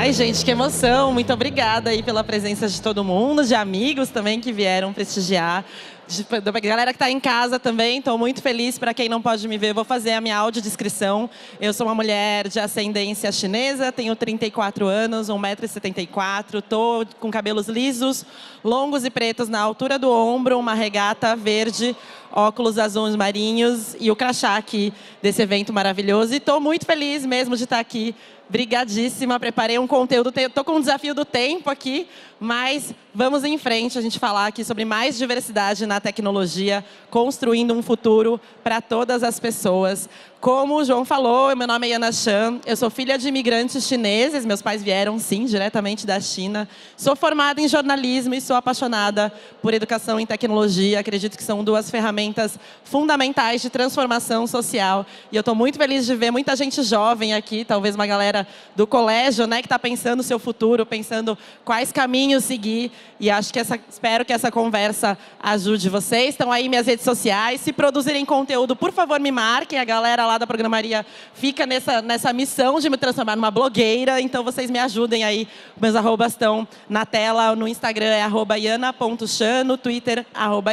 Ai, gente, que emoção. Muito obrigada aí pela presença de todo mundo, de amigos também que vieram prestigiar. Da galera que está em casa também, estou muito feliz. Para quem não pode me ver, vou fazer a minha audiodescrição. Eu sou uma mulher de ascendência chinesa, tenho 34 anos, 1,74 m, estou com cabelos lisos, longos e pretos na altura do ombro, uma regata verde, óculos azuis marinhos e o crachá aqui desse evento maravilhoso. E estou muito feliz mesmo de estar aqui. Brigadíssima, preparei um conteúdo, estou com um desafio do tempo aqui, mas vamos em frente a gente falar aqui sobre mais diversidade na tecnologia, construindo um futuro para todas as pessoas. Como o João falou, meu nome é Yana Chan, eu sou filha de imigrantes chineses, meus pais vieram, sim, diretamente da China. Sou formada em jornalismo e sou apaixonada por educação em tecnologia. Acredito que são duas ferramentas fundamentais de transformação social. E eu estou muito feliz de ver muita gente jovem aqui, talvez uma galera do colégio, né, que está pensando o seu futuro, pensando quais caminhos seguir. E espero que essa conversa ajude vocês. Estão aí minhas redes sociais. Se produzirem conteúdo, por favor, me marquem. A galera lá da programaria fica nessa missão de me transformar numa blogueira. Então, vocês me ajudem aí. Meus arrobas estão na tela. No Instagram é @yana.chan, no Twitter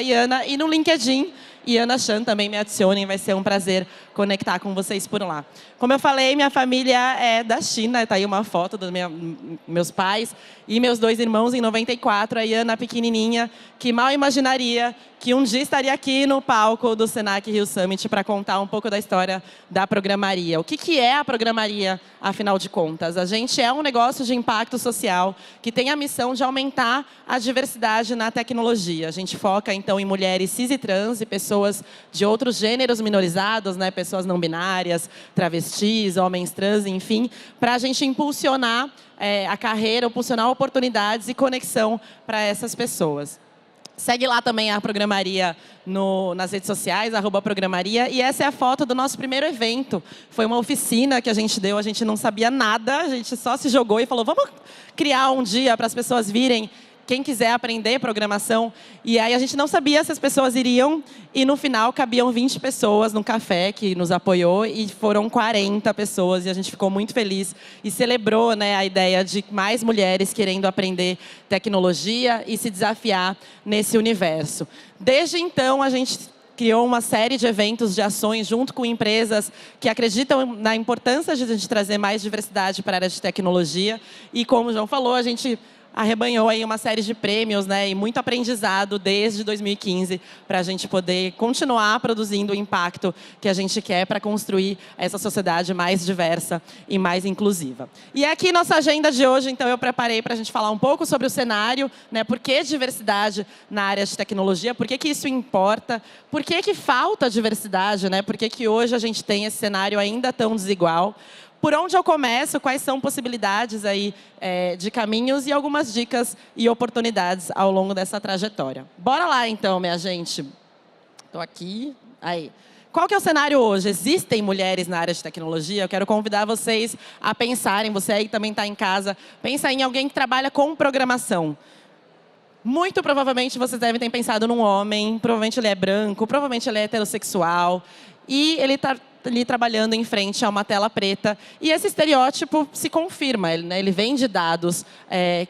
@yana e no LinkedIn. Yana Chan, também me adicionem, vai ser um prazer conectar com vocês por lá. Como eu falei, minha família é da China, está aí uma foto dos meus pais e meus 2 irmãos em 94, a Yana pequenininha, que mal imaginaria que um dia estaria aqui no palco do Senac Rio Summit para contar um pouco da história da programaria. O que é a programaria, afinal de contas? A gente é um negócio de impacto social que tem a missão de aumentar a diversidade na tecnologia. A gente foca, então, em mulheres cis e trans e pessoas de outros gêneros minorizados, né? Pessoas não binárias, travestis, homens trans, enfim, para a gente impulsionar a carreira, impulsionar oportunidades e conexão para essas pessoas. Segue lá também a Programaria nas redes sociais, @programaria. E essa é a foto do nosso primeiro evento. Foi uma oficina que a gente deu, a gente não sabia nada, a gente só se jogou e falou, vamos criar um dia para as pessoas virem, quem quiser aprender programação. E aí a gente não sabia se as pessoas iriam. E no final cabiam 20 pessoas no café que nos apoiou. E foram 40 pessoas. E a gente ficou muito feliz. E celebrou, né, a ideia de mais mulheres querendo aprender tecnologia e se desafiar nesse universo. Desde então, a gente criou uma série de eventos, de ações, junto com empresas que acreditam na importância de a gente trazer mais diversidade para a área de tecnologia. E como o João falou, a gente arrebanhou aí uma série de prêmios, né, e muito aprendizado desde 2015 para a gente poder continuar produzindo o impacto que a gente quer para construir essa sociedade mais diversa e mais inclusiva. E aqui nossa agenda de hoje, então, eu preparei para a gente falar um pouco sobre o cenário, né, por que diversidade na área de tecnologia, por que isso importa, por que falta diversidade, né, por que hoje a gente tem esse cenário ainda tão desigual. Por onde eu começo, quais são possibilidades aí, de caminhos e algumas dicas e oportunidades ao longo dessa trajetória. Bora lá, então, minha gente. Estou aqui. Aí. Qual que é o cenário hoje? Existem mulheres na área de tecnologia? Eu quero convidar vocês a pensarem, você aí também está em casa, pensa em alguém que trabalha com programação. Muito provavelmente vocês devem ter pensado num homem, provavelmente ele é branco, provavelmente ele é heterossexual, e ele está ali trabalhando em frente a uma tela preta. E esse estereótipo se confirma, ele vem de dados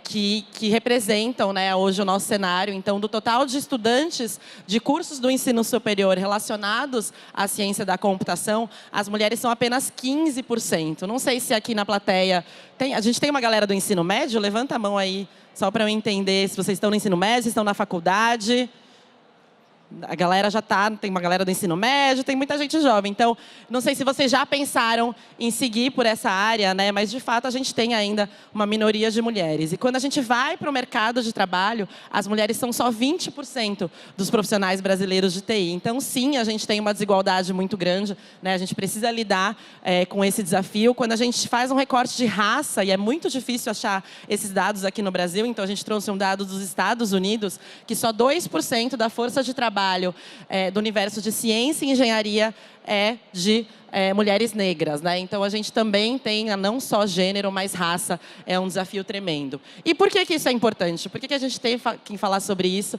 que representam, né, hoje o nosso cenário. Então, do total de estudantes de cursos do ensino superior relacionados à ciência da computação, as mulheres são apenas 15%. Não sei se aqui na plateia a gente tem uma galera do ensino médio? Levanta a mão aí, só para eu entender se vocês estão no ensino médio, se estão na faculdade. A galera já está, tem uma galera do ensino médio, tem muita gente jovem. Então, não sei se vocês já pensaram em seguir por essa área, né? Mas, de fato, a gente tem ainda uma minoria de mulheres. E quando a gente vai para o mercado de trabalho, as mulheres são só 20% dos profissionais brasileiros de TI. Então, sim, a gente tem uma desigualdade muito grande, né? A gente precisa lidar com esse desafio. Quando a gente faz um recorte de raça, e é muito difícil achar esses dados aqui no Brasil, então a gente trouxe um dado dos Estados Unidos, que só 2% da força de trabalho do universo de ciência e engenharia é de mulheres negras, né? Então, a gente também tem não só gênero, mas raça. É um desafio tremendo. E por que isso é importante? Por que a gente tem que falar sobre isso?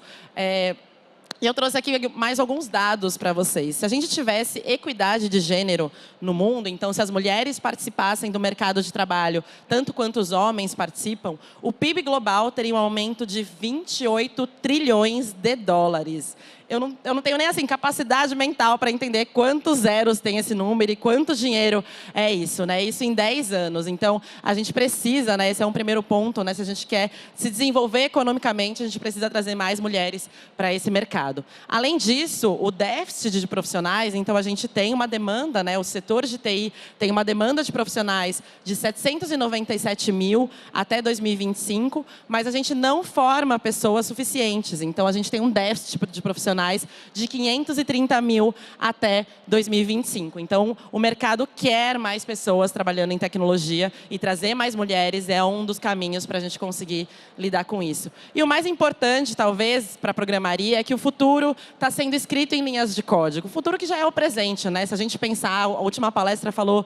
E eu trouxe aqui mais alguns dados para vocês. Se a gente tivesse equidade de gênero no mundo, então se as mulheres participassem do mercado de trabalho tanto quanto os homens participam, o PIB global teria um aumento de 28 trilhões de dólares. Eu não tenho nem assim capacidade mental para entender quantos zeros tem esse número e quanto dinheiro é isso, né? Isso em 10 anos. Então, a gente precisa, né? Esse é um primeiro ponto, né? Se a gente quer se desenvolver economicamente, a gente precisa trazer mais mulheres para esse mercado. Além disso, o déficit de profissionais, então a gente tem uma demanda, né? O setor de TI tem uma demanda de profissionais de 797 mil até 2025, mas a gente não forma pessoas suficientes. Então, a gente tem um déficit de profissionais de 530 mil até 2025. Então, o mercado quer mais pessoas trabalhando em tecnologia e trazer mais mulheres é um dos caminhos para a gente conseguir lidar com isso. E o mais importante, talvez, para a programaria é que o futuro está sendo escrito em linhas de código. O futuro que já é o presente, né? Se a gente pensar, a última palestra falou...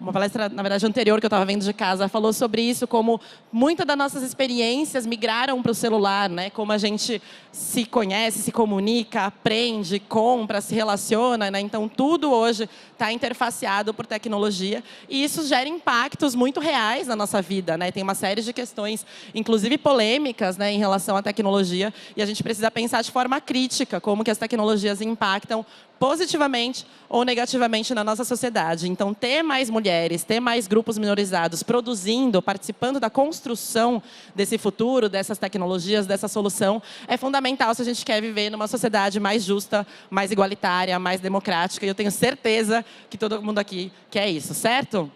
Uma palestra, na verdade, anterior que eu estava vendo de casa, falou sobre isso, como muitas das nossas experiências migraram para o celular, né? Como a gente se conhece, se comunica, aprende, compra, se relaciona, né? Então, tudo hoje está interfaceado por tecnologia e isso gera impactos muito reais na nossa vida, né? Tem uma série de questões, inclusive polêmicas, né, em relação à tecnologia e a gente precisa pensar de forma crítica como que as tecnologias impactam positivamente ou negativamente na nossa sociedade. Então, ter mais mulheres, ter mais grupos minorizados produzindo, participando da construção desse futuro, dessas tecnologias, dessa solução, é fundamental se a gente quer viver numa sociedade mais justa, mais igualitária, mais democrática. E eu tenho certeza que todo mundo aqui quer isso, certo?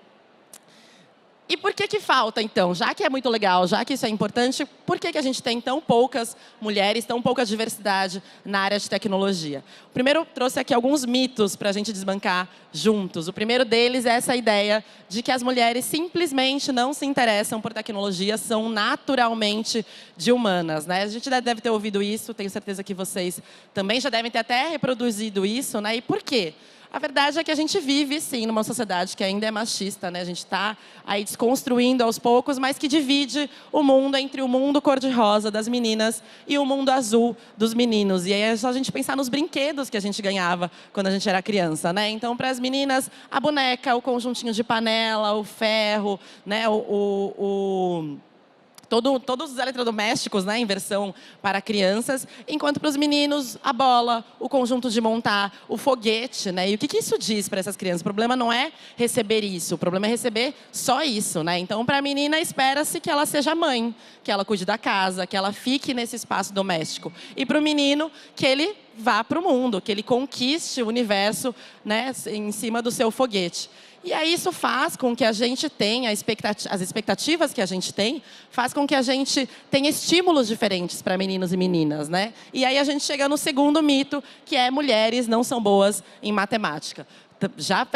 E por que falta, então? Já que é muito legal, já que isso é importante, por que a gente tem tão poucas mulheres, tão pouca diversidade na área de tecnologia? Primeiro, eu trouxe aqui alguns mitos para a gente desbancar juntos. O primeiro deles é essa ideia de que as mulheres simplesmente não se interessam por tecnologia, são naturalmente de humanas, né? A gente deve ter ouvido isso, tenho certeza que vocês também já devem ter até reproduzido isso, né? E por quê? A verdade é que a gente vive, sim, numa sociedade que ainda é machista, né? A gente está aí desconstruindo aos poucos, mas que divide o mundo entre o mundo cor-de-rosa das meninas e o mundo azul dos meninos. E aí é só a gente pensar nos brinquedos que a gente ganhava quando a gente era criança, né? Então, para as meninas, a boneca, o conjuntinho de panela, o ferro, né? Todos os eletrodomésticos, né, em versão para crianças, enquanto para os meninos, a bola, o conjunto de montar, o foguete, né? E o que isso diz para essas crianças? O problema não é receber isso, o problema é receber só isso, né? Então, para a menina, espera-se que ela seja mãe, que ela cuide da casa, que ela fique nesse espaço doméstico. E para o menino, que ele vá para o mundo, que ele conquiste o universo, né, em cima do seu foguete. E aí isso faz com que a gente tenha as expectativas que a gente tem, faz com que a gente tenha estímulos diferentes para meninos e meninas, né? E aí a gente chega no segundo mito, que é mulheres não são boas em matemática. Já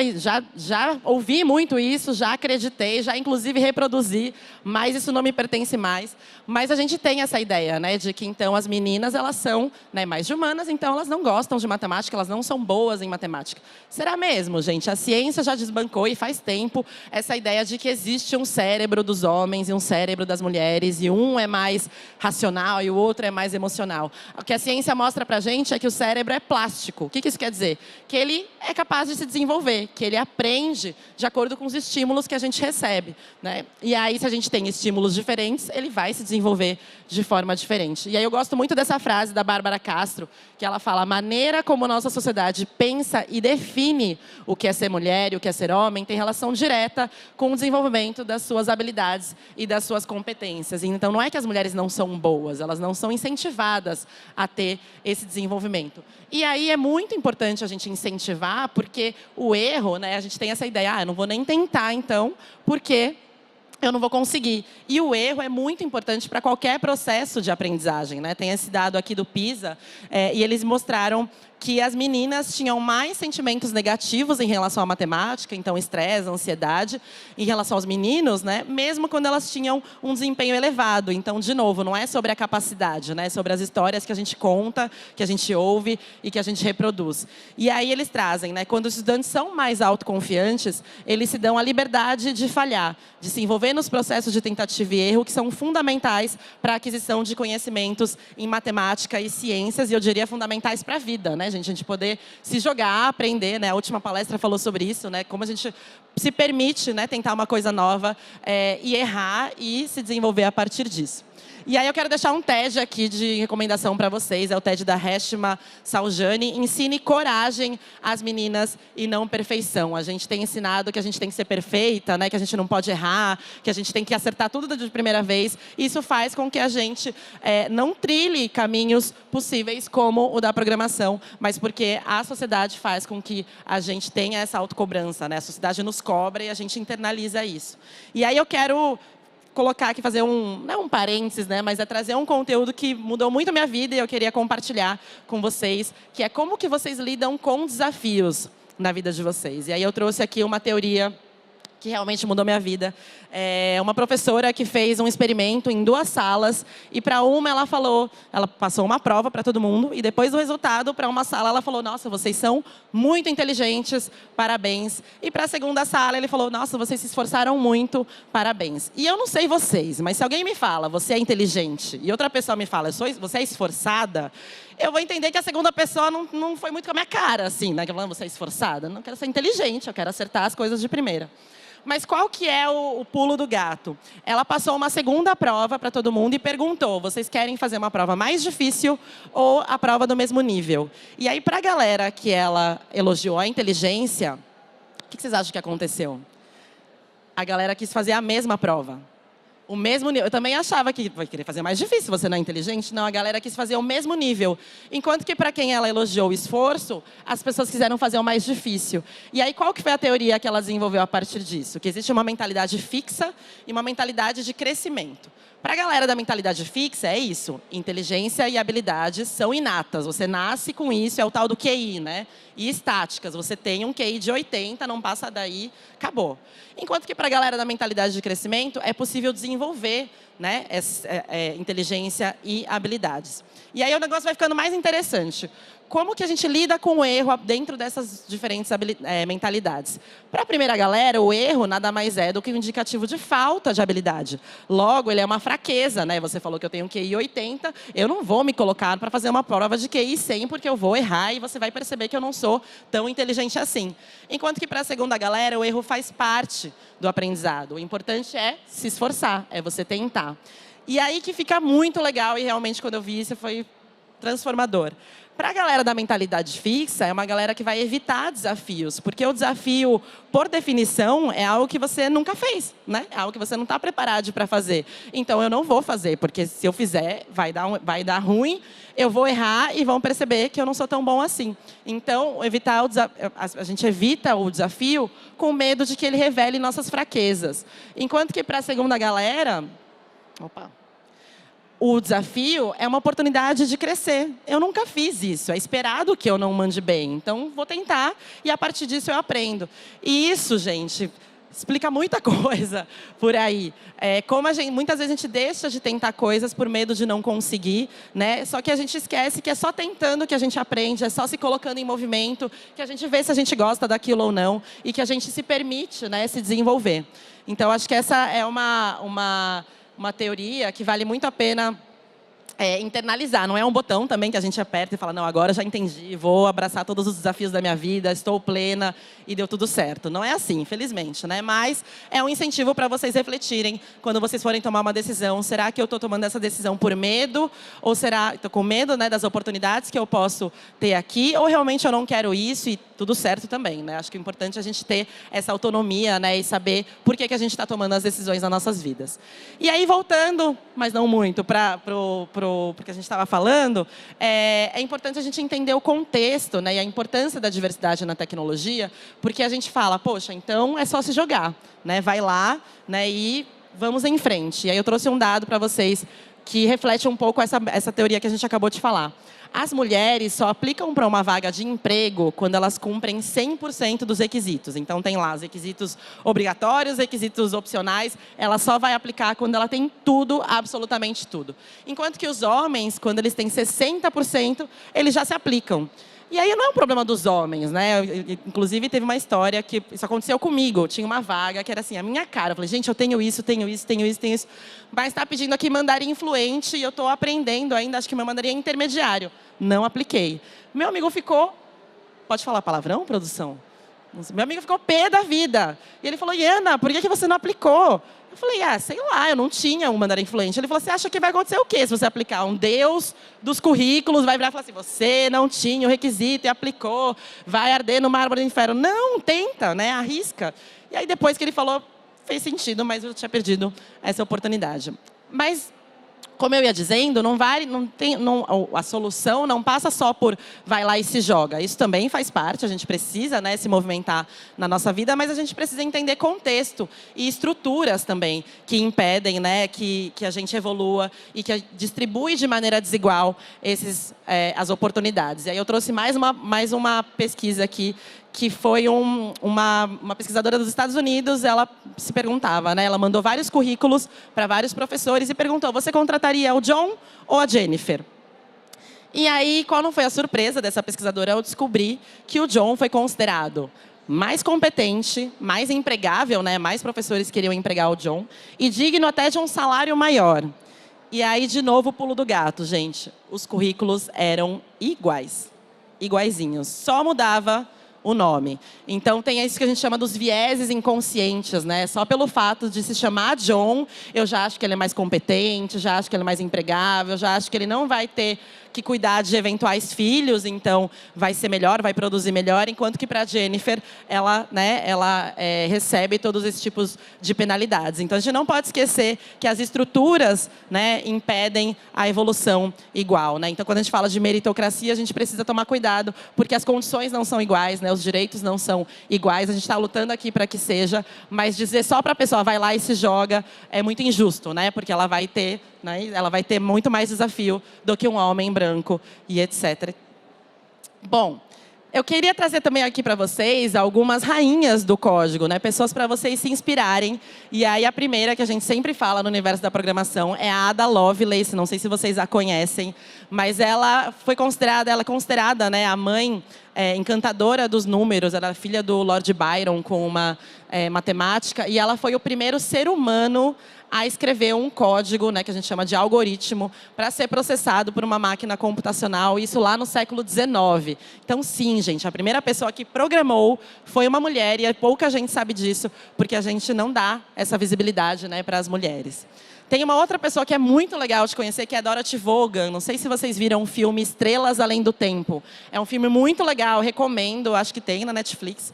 ouvi muito isso, já acreditei, já inclusive reproduzi, mas isso não me pertence mais. Mas a gente tem essa ideia, né, de que então as meninas elas são, né, mais de humanas, então elas não gostam de matemática, elas não são boas em matemática. Será mesmo, gente? A ciência já desbancou e faz tempo essa ideia de que existe um cérebro dos homens e um cérebro das mulheres e um é mais racional e o outro é mais emocional. O que a ciência mostra pra gente é que o cérebro é plástico. O que isso quer dizer? Que ele é capaz de se desenvolver, que ele aprende de acordo com os estímulos que a gente recebe, né? E aí, se a gente tem estímulos diferentes, ele vai se desenvolver de forma diferente. E aí eu gosto muito dessa frase da Bárbara Castro, que ela fala: a maneira como a nossa sociedade pensa e define o que é ser mulher e o que é ser homem tem relação direta com o desenvolvimento das suas habilidades e das suas competências. Então, não é que as mulheres não são boas, elas não são incentivadas a ter esse desenvolvimento. E aí é muito importante a gente incentivar, porque o erro, né, a gente tem essa ideia, eu não vou nem tentar, então, porque eu não vou conseguir. E o erro é muito importante para qualquer processo de aprendizagem, né? Tem esse dado aqui do PISA, e eles mostraram que as meninas tinham mais sentimentos negativos em relação à matemática, então estresse, ansiedade, em relação aos meninos, né? Mesmo quando elas tinham um desempenho elevado. Então, de novo, não é sobre a capacidade, né? É sobre as histórias que a gente conta, que a gente ouve e que a gente reproduz. E aí eles trazem, né? Quando os estudantes são mais autoconfiantes, eles se dão a liberdade de falhar, de se envolver nos processos de tentativa e erro, que são fundamentais para a aquisição de conhecimentos em matemática e ciências, e eu diria fundamentais para a vida, né, gente? A gente poder se jogar, aprender, né? A última palestra falou sobre isso, né? Como a gente se permite, né, tentar uma coisa nova e errar e se desenvolver a partir disso. E aí eu quero deixar um TED aqui de recomendação para vocês. É o TED da Reshma Saujani. Ensine coragem às meninas e não perfeição. A gente tem ensinado que a gente tem que ser perfeita, né? Que a gente não pode errar, que a gente tem que acertar tudo de primeira vez. Isso faz com que a gente não trilhe caminhos possíveis como o da programação, mas porque a sociedade faz com que a gente tenha essa autocobrança, né? A sociedade nos cobra e a gente internaliza isso. E aí eu quero colocar aqui, fazer não é um parênteses, né, mas é trazer um conteúdo que mudou muito a minha vida e eu queria compartilhar com vocês, que é como que vocês lidam com desafios na vida de vocês. E aí eu trouxe aqui uma teoria que realmente mudou minha vida. É uma professora que fez um experimento em 2 salas e para uma ela passou uma prova para todo mundo e depois do resultado, para uma sala ela falou: nossa, vocês são muito inteligentes, parabéns. E para a segunda sala ele falou: nossa, vocês se esforçaram muito, parabéns. E eu não sei vocês, mas se alguém me fala, você é inteligente, e outra pessoa me fala, você é esforçada, eu vou entender que a segunda pessoa não foi muito com a minha cara, assim, né? Que falando, você é esforçada? Não quero ser inteligente, eu quero acertar as coisas de primeira. Mas qual que é o pulo do gato? Ela passou uma segunda prova para todo mundo e perguntou: vocês querem fazer uma prova mais difícil ou a prova do mesmo nível? E aí, para a galera que ela elogiou a inteligência, o que vocês acham que aconteceu? A galera quis fazer a mesma prova. O mesmo nível. Eu também achava que vai querer fazer mais difícil, você não é inteligente? Não, a galera quis fazer o mesmo nível. Enquanto que para quem ela elogiou o esforço, as pessoas quiseram fazer o mais difícil. E aí qual que foi a teoria que ela desenvolveu a partir disso? Que existe uma mentalidade fixa e uma mentalidade de crescimento. Para a galera da mentalidade fixa, é isso. Inteligência e habilidades são inatas. Você nasce com isso, é o tal do QI, né? E estáticas. Você tem um QI de 80, não passa daí, acabou. Enquanto que para a galera da mentalidade de crescimento, é possível desenvolver, né, inteligência e habilidades. E aí o negócio vai ficando mais interessante. Como que a gente lida com o erro dentro dessas diferentes mentalidades? Para a primeira galera, o erro nada mais é do que um indicativo de falta de habilidade. Logo, ele é uma fraqueza, né? Você falou que eu tenho um QI 80, eu não vou me colocar para fazer uma prova de QI 100, porque eu vou errar e você vai perceber que eu não sou tão inteligente assim. Enquanto que para a segunda galera, o erro faz parte do aprendizado. O importante é se esforçar, é você tentar. E aí que fica muito legal, e realmente quando eu vi isso foi transformador. Para a galera da mentalidade fixa, é uma galera que vai evitar desafios, porque o desafio, por definição, é algo que você nunca fez, né? É algo que você não está preparado para fazer. Então, eu não vou fazer, porque se eu fizer, vai dar ruim, eu vou errar e vão perceber que eu não sou tão bom assim. Então, a gente evita o desafio com medo de que ele revele nossas fraquezas. Enquanto que para a segunda galera... O desafio é uma oportunidade de crescer. Eu nunca fiz isso. É esperado que eu não mande bem. Então, vou tentar e, a partir disso, eu aprendo. E isso, gente, explica muita coisa por aí. Como muitas vezes a gente deixa de tentar coisas por medo de não conseguir, né? Só que a gente esquece que é só tentando que a gente aprende, é só se colocando em movimento, que a gente vê se a gente gosta daquilo ou não e que a gente se permite, né, se desenvolver. Então, acho que essa é uma teoria que vale muito a pena internalizar. Não é um botão também que a gente aperta e fala: não, agora já entendi, vou abraçar todos os desafios da minha vida, estou plena e deu tudo certo. Não é assim, infelizmente, né? Mas é um incentivo para vocês refletirem quando vocês forem tomar uma decisão. Será que eu estou tomando essa decisão por medo? Ou será que estou com medo, né, das oportunidades que eu posso ter aqui? Ou realmente eu não quero isso e tudo certo também, né? Acho que é importante a gente ter essa autonomia, né, e saber por que a gente está tomando as decisões nas nossas vidas. E aí, voltando, mas não muito, para porque a gente estava falando, é importante a gente entender o contexto, né, e a importância da diversidade na tecnologia, porque a gente fala: poxa, então é só se jogar, né, vai lá, né, e vamos em frente. E aí eu trouxe um dado para vocês que reflete um pouco essa teoria que a gente acabou de falar. As mulheres só aplicam para uma vaga de emprego quando elas cumprem 100% dos requisitos. Então, tem lá os requisitos obrigatórios, requisitos opcionais. Ela só vai aplicar quando ela tem tudo, absolutamente tudo. Enquanto que os homens, quando eles têm 60%, eles já se aplicam. E aí não é um problema dos homens, né? Inclusive, teve uma história que isso aconteceu comigo. Tinha uma vaga que era assim, a minha cara. Eu falei, gente, eu tenho isso, tenho isso, tenho isso, tenho isso. Mas está pedindo aqui mandarim fluente e eu estou aprendendo ainda, acho que meu mandarim é intermediário. Não apliquei. Meu amigo ficou... Pode falar palavrão, produção? Meu amigo ficou pé da vida. E ele falou, Iana, por que você não aplicou? Eu falei, sei lá, eu não tinha um mandarim fluente. Ele falou, você acha que vai acontecer o quê se você aplicar? Um deus dos currículos vai virar e falar assim, você não tinha o requisito e aplicou, vai arder no mármore do inferno. Não, tenta, né? Arrisca. E aí, depois que ele falou, fez sentido, mas eu tinha perdido essa oportunidade. Mas... como eu ia dizendo, a solução não passa só por vai lá e se joga. Isso também faz parte, a gente precisa, né, se movimentar na nossa vida, mas a gente precisa entender contexto e estruturas também que impedem, né, que a gente evolua e que distribui de maneira desigual as oportunidades. E aí eu trouxe mais uma pesquisa aqui, que foi uma pesquisadora dos Estados Unidos. Ela se perguntava, né? Ela mandou vários currículos para vários professores e perguntou, você contrataria o John ou a Jennifer? E aí, qual não foi a surpresa dessa pesquisadora ao descobrir que o John foi considerado mais competente, mais empregável, né? Mais professores queriam empregar o John, e digno até de um salário maior. E aí, de novo, o pulo do gato, gente. Os currículos eram iguais, iguaizinhos. Só mudava o nome. Então, tem isso que a gente chama dos vieses inconscientes, né? Só pelo fato de se chamar John, eu já acho que ele é mais competente, já acho que ele é mais empregável, já acho que ele não vai ter que cuidar de eventuais filhos, então vai ser melhor, vai produzir melhor, enquanto que para a Jennifer, ela recebe todos esses tipos de penalidades. Então, a gente não pode esquecer que as estruturas, né, impedem a evolução igual, né? Então, quando a gente fala de meritocracia, a gente precisa tomar cuidado, porque as condições não são iguais, né? Os direitos não são iguais. A gente está lutando aqui para que seja, mas dizer só para a pessoa vai lá e se joga é muito injusto, né? Porque ela vai ter, né, muito mais desafio do que um homem branco e etc. Bom, eu queria trazer também aqui para vocês algumas rainhas do código, né? Pessoas para vocês se inspirarem. E aí a primeira que a gente sempre fala no universo da programação é a Ada Lovelace. Não sei se vocês a conhecem, mas ela é considerada, né, a mãe encantadora dos números. Ela é filha do Lord Byron com uma matemática, e ela foi o primeiro ser humano a escrever um código, né, que a gente chama de algoritmo, para ser processado por uma máquina computacional, isso lá no século XIX. Então, sim, gente, a primeira pessoa que programou foi uma mulher, e pouca gente sabe disso, porque a gente não dá essa visibilidade, né, para as mulheres. Tem uma outra pessoa que é muito legal de conhecer, que é a Dorothy Vaughan. Não sei se vocês viram o filme Estrelas Além do Tempo. É um filme muito legal, recomendo, acho que tem na Netflix.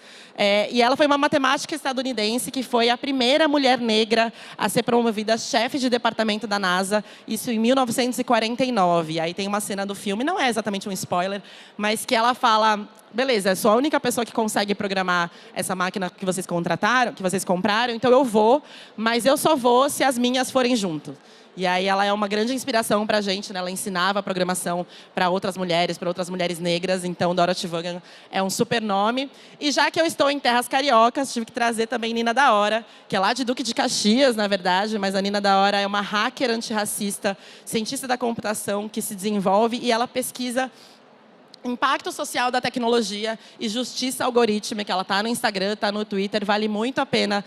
E ela foi uma matemática estadunidense que foi a primeira mulher negra a ser promovida chefe de departamento da NASA, isso em 1949. Aí tem uma cena do filme, não é exatamente um spoiler, mas que ela fala, beleza, eu sou a única pessoa que consegue programar essa máquina que vocês contrataram, que vocês compraram, então eu vou, mas eu só vou se as minhas forem junto. E aí ela é uma grande inspiração para a gente, né? Ela ensinava a programação para outras mulheres negras. Então, Dorothy Vaughan é um super nome. E já que eu estou em terras cariocas, tive que trazer também Nina da Hora, que é lá de Duque de Caxias, na verdade, mas a Nina da Hora é uma hacker antirracista, cientista da computação que se desenvolve, e ela pesquisa impacto social da tecnologia e justiça algorítmica. Ela está no Instagram, está no Twitter. Vale muito a pena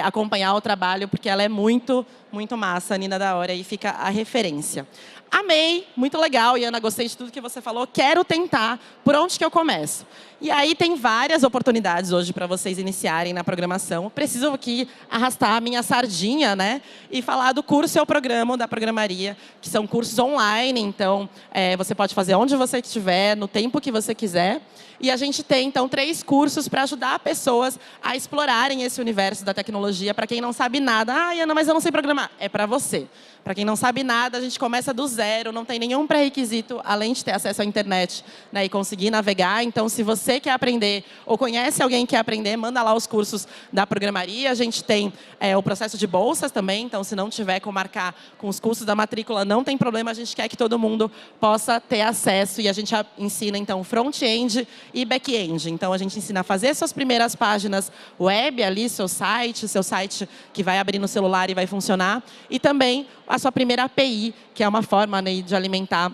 acompanhar o trabalho, porque ela é muito, muito massa, a Nina da Hora, e fica a referência. Amei, muito legal, Iana, gostei de tudo que você falou. Quero tentar, por onde que eu começo? E aí tem várias oportunidades hoje para vocês iniciarem na programação. Preciso aqui arrastar a minha sardinha, né? E falar do curso Eu Programo, da Programaria, que são cursos online. Então, você pode fazer onde você estiver, no tempo que você quiser. E a gente tem, então, 3 cursos para ajudar pessoas a explorarem esse universo da tecnologia. Para quem não sabe nada, Ana, mas eu não sei programar. É para você. Para quem não sabe nada, a gente começa do zero, não tem nenhum pré-requisito, além de ter acesso à internet, né, e conseguir navegar. Então, se você quer aprender ou conhece alguém que quer aprender, manda lá os cursos da programaria. A gente tem o processo de bolsas também, então, se não tiver como marcar com os custos da matrícula, não tem problema, a gente quer que todo mundo possa ter acesso. E a gente ensina, então, front-end e back-end. Então, a gente ensina a fazer suas primeiras páginas web ali, seu site que vai abrir no celular e vai funcionar. E também a sua primeira API, que é uma forma, né, de alimentar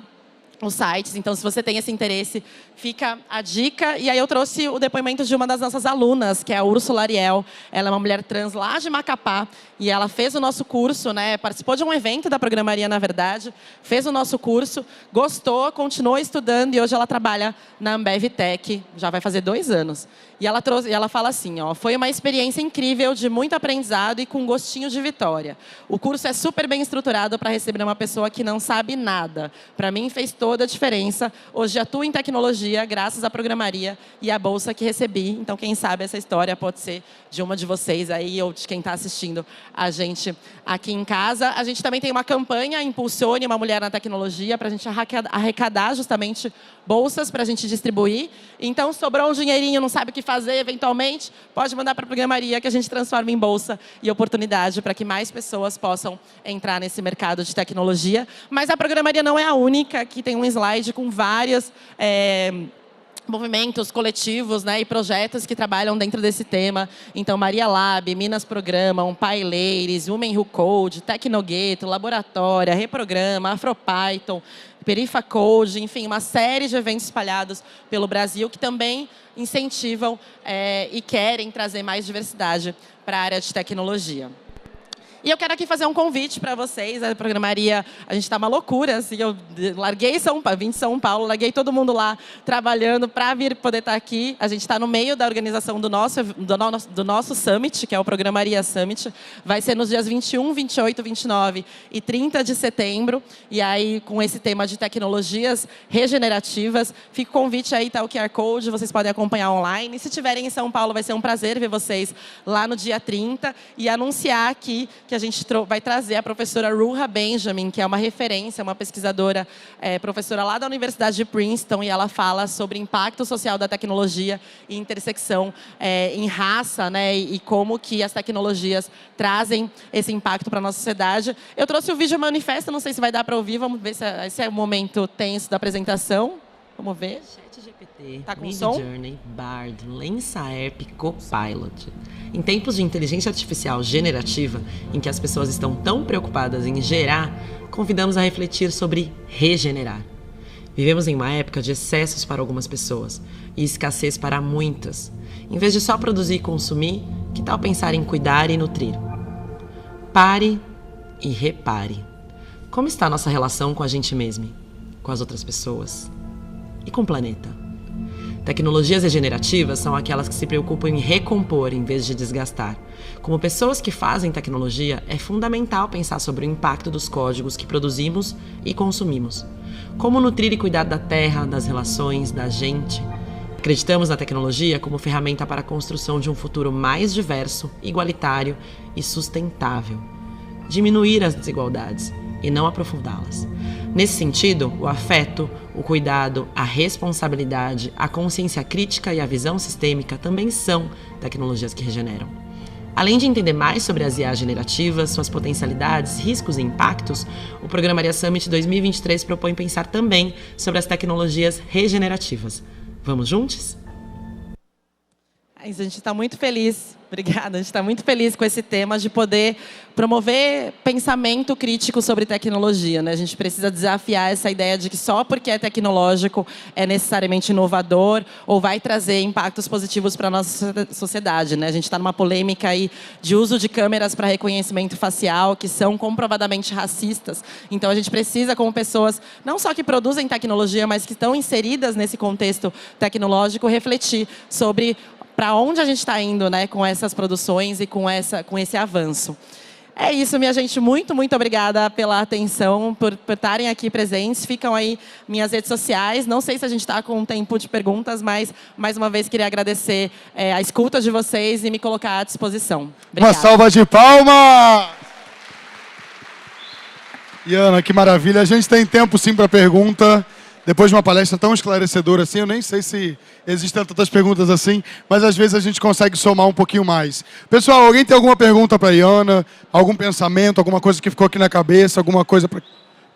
os sites. Então, se você tem esse interesse, fica a dica. E aí eu trouxe o depoimento de uma das nossas alunas, que é a Úrsula Ariel. Ela é uma mulher trans lá de Macapá. E ela fez o nosso curso, né? Participou de um evento da programaria, na verdade. Fez o nosso curso, gostou, continuou estudando. E hoje ela trabalha na Ambev Tech. Já vai fazer 2 anos. E ela fala assim, ó, foi uma experiência incrível, de muito aprendizado e com gostinho de vitória. O curso é super bem estruturado para receber uma pessoa que não sabe nada. Para mim, fez toda a diferença. Hoje atuo em tecnologia, graças à programaria e à bolsa que recebi. Então, quem sabe essa história pode ser de uma de vocês aí, ou de quem está assistindo a gente aqui em casa. A gente também tem uma campanha, Impulsione uma Mulher na Tecnologia, para a gente arrecadar justamente bolsas para a gente distribuir. Então, sobrou um dinheirinho, não sabe o que fazer, eventualmente, pode mandar para a programaria que a gente transforma em bolsa e oportunidade para que mais pessoas possam entrar nesse mercado de tecnologia. Mas a programaria não é a única. Aqui tem um slide com vários movimentos coletivos, né, e projetos que trabalham dentro desse tema. Então, Maria Lab, Minas Programam, PyLadies, Women Who Code, Tecnogueto, Laboratória, Reprograma, AfroPython, Perifa Code, enfim, uma série de eventos espalhados pelo Brasil que também incentivam e querem trazer mais diversidade para a área de tecnologia. E eu quero aqui fazer um convite para vocês. A programaria, a gente está uma loucura. Assim, eu larguei vim de São Paulo, larguei todo mundo lá trabalhando para vir poder estar aqui. A gente está no meio da organização do nosso Summit, que é o Programaria Summit. Vai ser nos dias 21, 28, 29 e 30 de setembro. E aí, com esse tema de tecnologias regenerativas, fica o convite aí, tá o QR Code, vocês podem acompanhar online. E se estiverem em São Paulo, vai ser um prazer ver vocês lá no dia 30 e anunciar aqui que a gente vai trazer a professora Ruha Benjamin, que é uma referência, uma pesquisadora, professora lá da Universidade de Princeton, e ela fala sobre impacto social da tecnologia e intersecção em raça, né, e como que as tecnologias trazem esse impacto para a nossa sociedade. Eu trouxe o vídeo manifesto, não sei se vai dar para ouvir, vamos ver se esse é o momento tenso da apresentação. Vamos ver. ChatGPT, tá com som? Midjourney, Bard, LensaErp, Copilot. Em tempos de inteligência artificial generativa, em que as pessoas estão tão preocupadas em gerar, convidamos a refletir sobre regenerar. Vivemos em uma época de excessos para algumas pessoas e escassez para muitas. Em vez de só produzir e consumir, que tal pensar em cuidar e nutrir? Pare e repare. Como está a nossa relação com a gente mesmo, com as outras pessoas e com o planeta? Tecnologias regenerativas são aquelas que se preocupam em recompor em vez de desgastar. Como pessoas que fazem tecnologia, é fundamental pensar sobre o impacto dos códigos que produzimos e consumimos. Como nutrir e cuidar da terra, das relações, da gente. Acreditamos na tecnologia como ferramenta para a construção de um futuro mais diverso, igualitário e sustentável. Diminuir as desigualdades e não aprofundá-las. Nesse sentido, o afeto, o cuidado, a responsabilidade, a consciência crítica e a visão sistêmica também são tecnologias que regeneram. Além de entender mais sobre as IA generativas, suas potencialidades, riscos e impactos, o Programaria Summit 2023 propõe pensar também sobre as tecnologias regenerativas. Vamos juntos? A gente está muito feliz. Obrigada. A gente está muito feliz com esse tema de poder promover pensamento crítico sobre tecnologia, né? A gente precisa desafiar essa ideia de que só porque é tecnológico é necessariamente inovador ou vai trazer impactos positivos para a nossa sociedade, né? A gente está numa polêmica aí de uso de câmeras para reconhecimento facial que são comprovadamente racistas. Então, a gente precisa, como pessoas, não só que produzem tecnologia, mas que estão inseridas nesse contexto tecnológico, refletir sobre para onde a gente está indo, né, com essas produções e com esse avanço. É isso, minha gente. Muito, muito obrigada pela atenção, por estarem aqui presentes. Ficam aí minhas redes sociais. Não sei se a gente está com tempo de perguntas, mas, mais uma vez, queria agradecer a escuta de vocês e me colocar à disposição. Obrigada. Uma salva de palmas! E Ana, que maravilha. A gente tem tempo sim para pergunta. Depois de uma palestra tão esclarecedora assim, eu nem sei se existem tantas perguntas assim, mas às vezes a gente consegue somar um pouquinho mais. Pessoal, alguém tem alguma pergunta para a Iana? Algum pensamento, alguma coisa que ficou aqui na cabeça, alguma coisa para...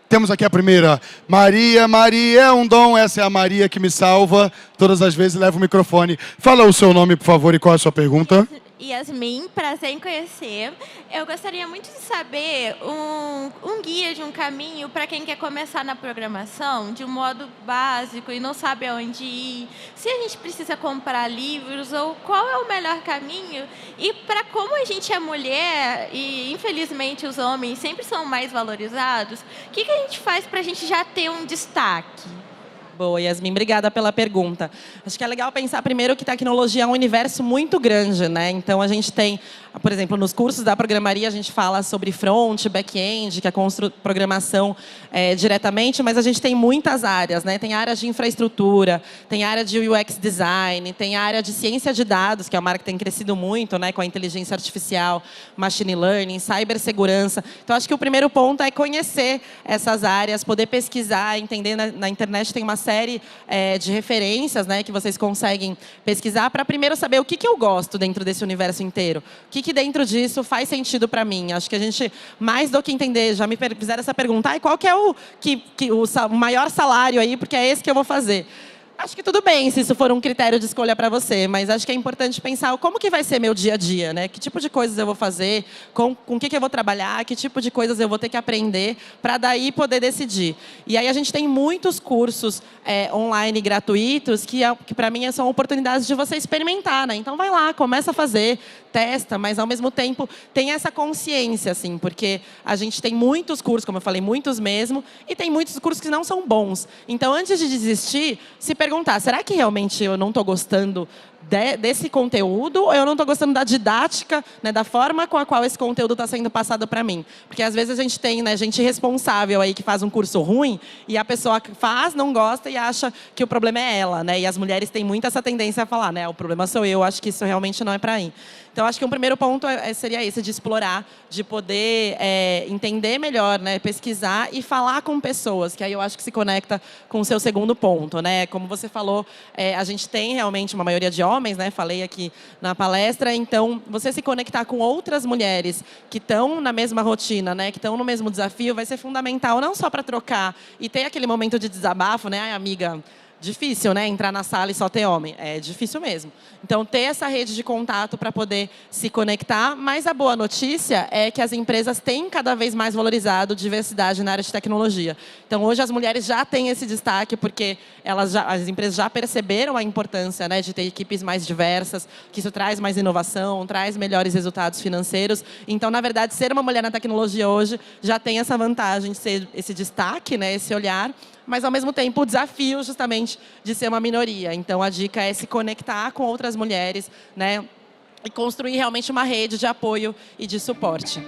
Temos aqui a primeira. Maria, Maria é um dom, essa é a Maria que me salva. Todas as vezes leva o microfone. Fala o seu nome, por favor, e qual é a sua pergunta? Yasmin, prazer em conhecer. Eu gostaria muito de saber um guia de um caminho para quem quer começar na programação de um modo básico e não sabe aonde ir. Se a gente precisa comprar livros ou qual é o melhor caminho. E para como a gente é mulher e infelizmente os homens sempre são mais valorizados, o que a gente faz para a gente já ter um destaque? Boa, Yasmin, obrigada pela pergunta. Acho que é legal pensar primeiro que tecnologia é um universo muito grande, né? Então a gente tem, por exemplo, nos cursos da programaria a gente fala sobre front, back-end, que é programação diretamente, mas a gente tem muitas áreas, né? Tem áreas de infraestrutura, tem área de UX design, tem área de ciência de dados, que é uma área que tem crescido muito, né? Com a inteligência artificial, machine learning, cibersegurança. Então acho que o primeiro ponto é conhecer essas áreas, poder pesquisar, entender. Na internet tem uma série de referências, né, que vocês conseguem pesquisar para primeiro saber o que eu gosto dentro desse universo inteiro. O que dentro disso faz sentido para mim. Acho que a gente, mais do que entender, já me fizeram essa pergunta, qual que é o maior salário aí, porque é esse que eu vou fazer. Acho que tudo bem se isso for um critério de escolha para você, mas acho que é importante pensar como que vai ser meu dia a dia, né? Que tipo de coisas eu vou fazer, com o que eu vou trabalhar, que tipo de coisas eu vou ter que aprender para daí poder decidir. E aí a gente tem muitos cursos online gratuitos que para mim são oportunidades de você experimentar, né? Então vai lá, começa a fazer, testa, mas ao mesmo tempo tem essa consciência, assim, porque a gente tem muitos cursos, como eu falei, muitos mesmo, e tem muitos cursos que não são bons. Então antes de desistir, se perguntar, será que realmente eu não estou gostando desse conteúdo ou eu não estou gostando da didática, né, da forma com a qual esse conteúdo está sendo passado para mim? Porque às vezes a gente tem, né, gente responsável aí que faz um curso ruim e a pessoa faz, não gosta e acha que o problema é ela, né? E as mulheres têm muito essa tendência a falar, né, o problema sou eu, acho que isso realmente não é para mim. Então, acho que um primeiro ponto seria esse, de explorar, de poder entender melhor, né, pesquisar e falar com pessoas, que aí eu acho que se conecta com o seu segundo ponto, né? Como você falou, a gente tem realmente uma maioria de homens, né? Falei aqui na palestra, então você se conectar com outras mulheres que estão na mesma rotina, né? Que estão no mesmo desafio, vai ser fundamental, não só para trocar e ter aquele momento de desabafo, né? Ai, amiga, difícil, né? Entrar na sala e só ter homem. É difícil mesmo. Então, ter essa rede de contato para poder se conectar. Mas a boa notícia é que as empresas têm cada vez mais valorizado diversidade na área de tecnologia. Então, hoje as mulheres já têm esse destaque porque as empresas já perceberam a importância, né, de ter equipes mais diversas, que isso traz mais inovação, traz melhores resultados financeiros. Então, na verdade, ser uma mulher na tecnologia hoje já tem essa vantagem de ser esse destaque, né, esse olhar, mas, ao mesmo tempo, o desafio, justamente, de ser uma minoria. Então, a dica é se conectar com outras mulheres, né, e construir realmente uma rede de apoio e de suporte.